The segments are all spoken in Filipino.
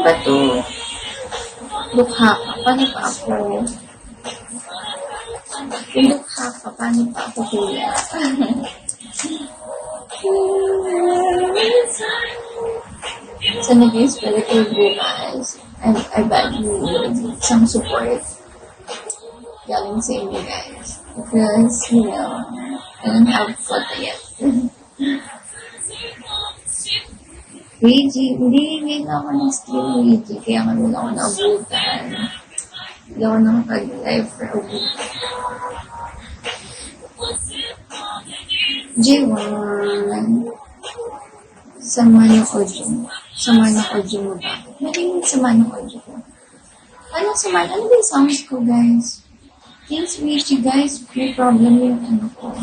ba to? Lukha ka. Paano pa ako? Yung lukha ka, paano pa ako kuya? Sana guys, pwede kayo bukas. I bet you need some support galing sa inyo guys. Because, you know, I don't have food yet. Reggie, hindi ngayon ako ng-stream, Reggie. Kaya kami lang ako naabutan. Hindi ako nakapag-live for a week. J1. Sama ng audio mo. Sama ng audio mo ba? Maraming sama ng audio ko. Anong sama? Ano ba yung sounds ko, guys? Thanks, Richie, guys. May problem yung ano ko.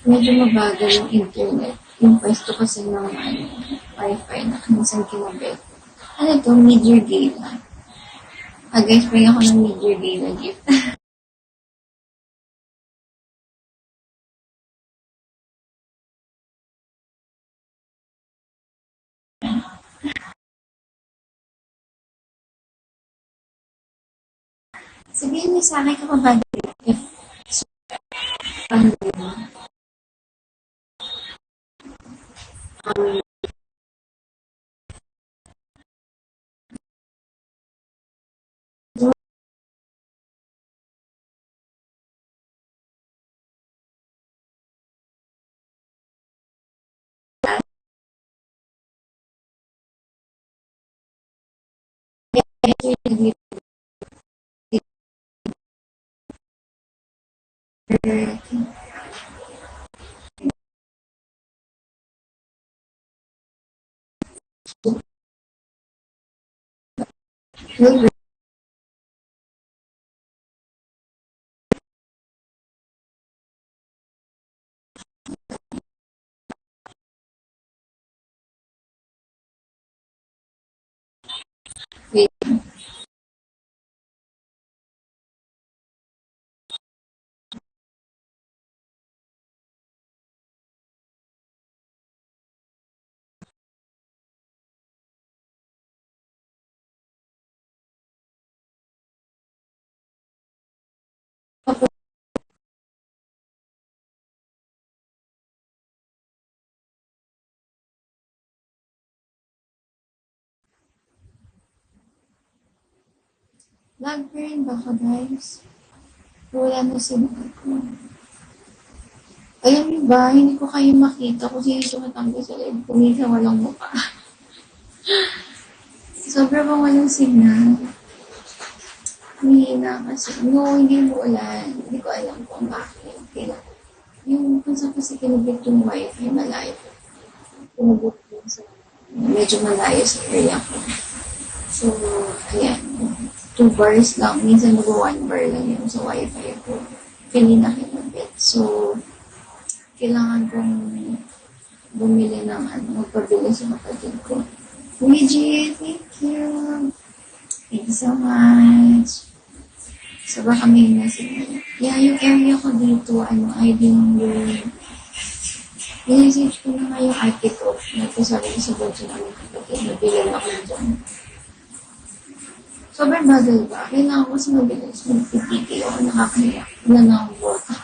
Medyo mabagal yung internet. Yung pwesto kasi ng Wi-Fi na minsan kinabit. Ano to? Mid-year gala. Guys, may ako ng mid-year gala gift. Sabihin niyo sa akin kapag ba if wait. Lag pa rin ba ka, guys? Wala na signal ko. Alam niyo ba, hindi ko kayo makita kung sino sumatanggo sa live. Kumisa walang mukha. Sobrang walang signal. Mahina kasi. No, hindi mo ulan. Hindi ko alam kung bakit. Kaya, yung kung saan kasi kinabit yung wifi, malayo. Kinabit yung sa medyo malayo sa area ko. So, ayan. 2 bars lang. Minsan mag-1 bar lang yung sa wifi ko. Kanina kinabit. So, kailangan kong bumili ng magpabili sa kapatid ko. Luigi, thank you. Thank you so much. So, baka may message. Yeah, yung area ko dito, ID number. I-message ko na nga yung article. Nagpasabi ko sa budget ng kapatid. Nabili ako dyan. Sobrang bagal ba? Kailangan ko mas mabilis. Magpipigil ako. Nakakaya. Wala na akong bota.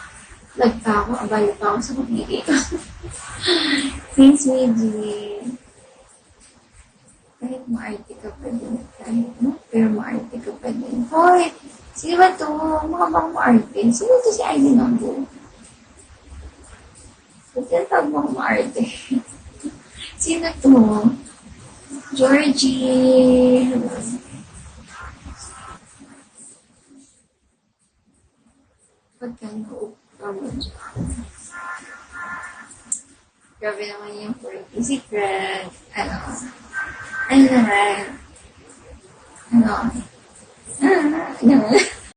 Lagta ako. Abala pa ako sa pagpigil ko. Thanks, Luigi. Kahit maarte ka pa din. Pero maarte ka pa din. Hoy! Sino ba ito? Mukha bang maarte? Sino ito si ID number? Ba't yan tawag mo maarte? Sino ito? Georgie! Pagkano mo dyan? Grabe naman yung 40 secret. Ano naman? Ano?